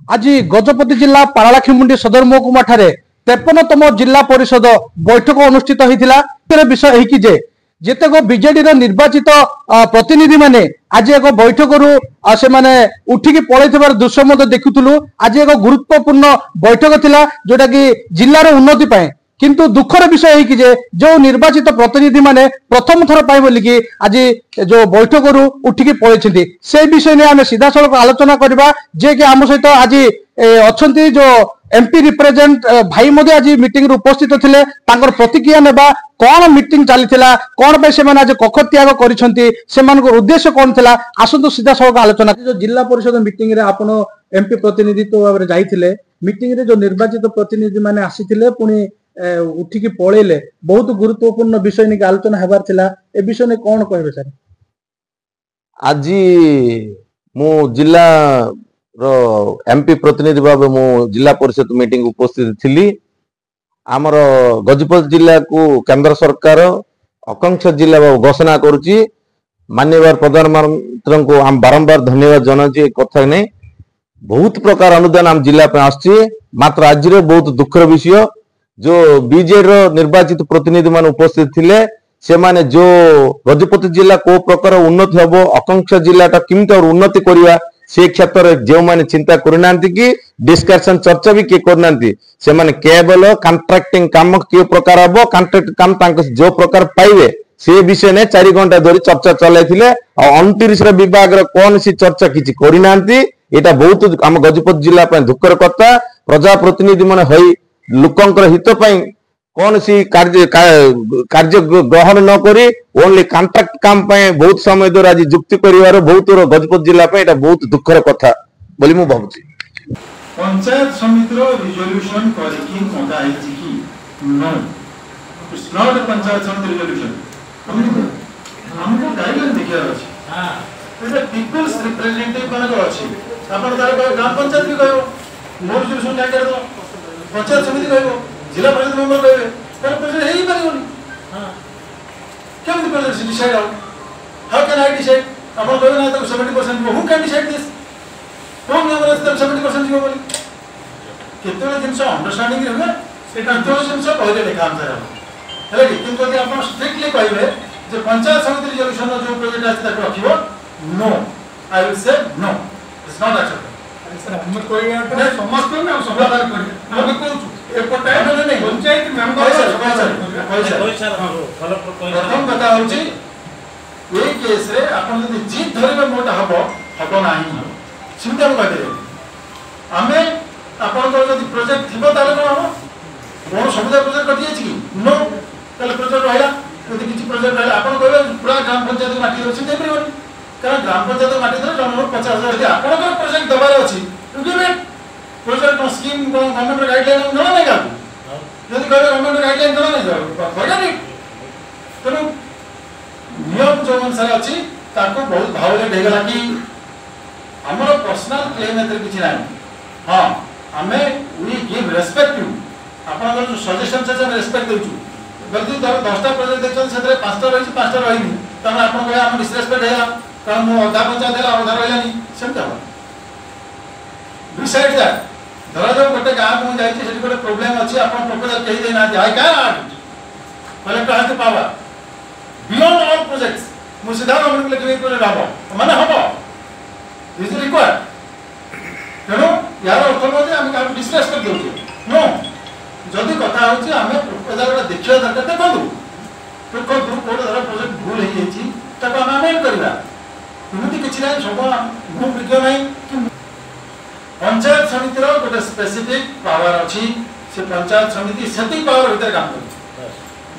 आज गजपति जिला पारालाखिमुंडी सदर महकुमा ठारे 53तम जिला परिषद बैठक अनुष्ठित होता विषय है जेतेक बीजेडी निर्वाचित प्रतिनिधि माने आज एक बैठक से माने उठिकी पलैथिबार दृश्य देखुलु। आज एक गुरुत्वपूर्ण बैठक थिला जोटा कि जिलार उन्नति पाए किंतु दुखर विषय है कि जो निर्वाचित प्रतिनिधि माने प्रथम थर पाए बोलिकी आज जो बैठक उठिकी पलैछंती से विषय ने आम सीधा सड़क आलोचना करबा जे कि आम सहित आज अच्छी जो एमपी रिप्रेजेंट भाई मोदी आज मीटिंग उपस्थित थिले तांकर प्रतिक्रिया नेबा कौन मीटिंग चलीथिला कौन पे से माने आज कक्ष त्याग करिसंती सेमानक उद्देश्य कौन थिला आसंतु सीधा सड़क आलोचना। जो जिला परिषद मीटिंग रे आपण एमपी प्रतिनिधित्व भाव जाइथिले मीटिंग रे जो निर्वाचित प्रतिनिधि माने आसीथिले पुनी उठिकी पळेले बहुत गुरुत्वपूर्ण विषय ने आलोचना हेबार थिला ए विषय ने कौन कहबे सर? आज मु जिला रो एमपी प्रतिनिधि भाव मु जिला परिषद मीटिंग उपस्थित थिली। आमर गजपति जिला को केंद्र सरकार आकांक्षा जिला भाव घोषणा करुची। माननीय प्रधानमंत्री को हम बारंबार धन्यवाद जनाची कथा नहीं बहुत प्रकार अनुदान आम जिला पे आछि। मात्र आज रे बहुत दुखर विषय जो बीजेडी रो निर्वाचित प्रतिनिधि मान उपस्थित थिले से माने जो गजपति जिला को प्रकार उन्नति हबो आकांक्षा जिलाटा किमत और उन्नति करिया से क्षेत्र जो माने चिंता करना कि डिस्कशन चर्चा भी किए करना से माने केवल कॉन्ट्रैक्टिंग काम कि प्रकार हम कॉन्ट्रैक्ट काम जो प्रकार पाइबे से विषय ने 4 घंटा धरी चर्चा चलाई 29 विभाग कौन सी चर्चा किसी करना यहाँ बहुत आम गजपति जिला दुखर कथा। प्रजा प्रतिनिधि मैंने हई लोकंकर हित कौन सी कार्य ग्रहण न करी ओनली कॉन्ट्रैक्ट काम बहुत समय द्वारा आज जुक्ति कर बहुत गजपति जिला बहुत दुखर कथा बोली मु भावुची। पंचायत समिति रिजोल्यूशन करके मगा है कि no it's not a panchayat samiti resolution हमको गाइडलाइन देखिया अछि हां एटा पीपल्स रिप्रेजेंटेटिव माने को अछि आपण तार ग्राम पंचायत भी कहयो मोर रिजोल्यूशन क्या कर दो पंचायत समिति कहयो जिला परिषद मेंबर कहबे तर परिषद हेई परिबोनी हां केम द परिषद decide how can I decide आपण कहबे ना तो 70% हु कैन डिसाइड दिस कौन मेंबर है 70% जीव बोली केतले जिंस अंडरस्टैंडिंग रे से कंट्रोल जिंस पहले देखा हम सर हेले किंतु यदि आपण स्ट्रिक्टली कहबे जे पंचायत समिति रिजोल्यूशन जो प्रोजेक्ट আছে তাকে রাখিবো no I will say no it's not acceptable. Sir हम कोई ना समस्त में हम समाधान करिए हम कहू एक टाइम नहीं पंचायत मेंबर सर प्रथम बता होची ए केस रे आपण यदि जीत धरिबे मोटा हबो हबो नाही चिंता कहते आमे आपण को यदि प्रोजेक्ट थिबो ताले कोन हबो कोन समुदाय प्रोजेक्ट कटि अछि कि नो ताले प्रोजेक्ट रहला यदि किछि प्रोजेक्ट रहला आपण कहबे पूरा ग्राम पंचायत माटी अछि दे परिबोनी कारण ग्राम पंचायत माटी दे जन 50,000 यदि आपण को प्रोजेक्ट दबार अछि to give it project no scheme को गवर्नमेंट गाइडलाइन न नहीं गाबू यदि कहबे गवर्नमेंट गाइडलाइन न नहीं जाऊ फॉरगेट इट तनो नियम जो अनुसार अछि ताको बहुत भावले ढेगला कि हमर पर्सनल क्लेम एतर किछि नाही हां हमें वी गिव रेस्पेक्ट यू आपण जो सजेशन से हम रेस्पेक्ट देछु गलती धर 10टा प्रोजेक्ट देखछन सेतरे 5टा रही 5टा रही तने आपण कहया हम डिसरेस्पेक्ट हैला कारण मो अधा पंचायत हैला अधा रहलानी सेमता डिसाइड दैट धरा जो गोटे गांव को जाई छै सेठी गोटे प्रॉब्लम अछि आपण प्रपोजल कहि देना I can collector has the power beyond all projects मु सीधा गवर्नमेंट के लिए प्रोजेक्ट हबो माने हबो इज रिक्वायर्ड तेणु यार अर्थ न हम काम डिसरेस्पेक्ट देउछे नो जदि कथा होची हमें प्रपोजल देखिया दरकार देखंदु तो को ग्रुप कोड धर प्रोजेक्ट भूल हे छी तब हम अमेंड करबा एमति किछि नै सब ग्रुप विज्ञ नै कि पंचायत समिति रो गोटे स्पेसिफिक पावर अछि से पंचायत समिति सेटिंग पावर भीतर काम करी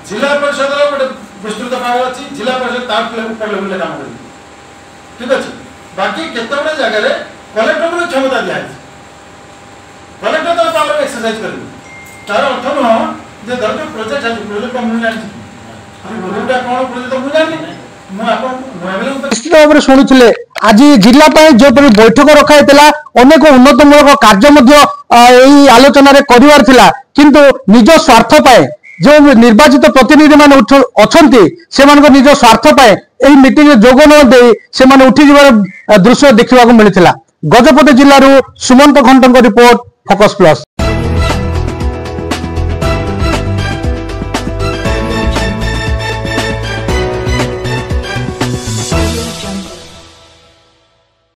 जिला परिषद रो गोटे विस्तृत पावर अछि जिला परिषद तार ऊपर लेवल काम करी ठीक अछि बाकी केतबे जगह रे कलेक्टर को क्षमता दिया है कलेक्टर तो पावर एक्सरसाइज करी तार अर्थ न जे धर जो प्रोजेक्ट है प्रोजेक्ट को मुन जानि हम प्रोजेक्ट कोन प्रोजेक्ट मुन जानि मु आपन मोबाइल निश्चित भाव में शुणुले आज जिला जो बैठक रखाई अनेक उन्नतमूलक कार्य आलोचन कर किंतु निज स्वार्थ पाए जो निर्वाचित प्रतिनिधि मान अच्छा से निज स्वार्थ पाए मीटिंग जोग न दे से उठी दृश्य देखा मिलता ଗଜପତି ଜିଲ୍ଲାରୁ ସୁମନ୍ତ ଘଣ୍ଟଙ୍କ ରିପୋର୍ଟ ଫୋକସ୍ ପ୍ଲସ୍।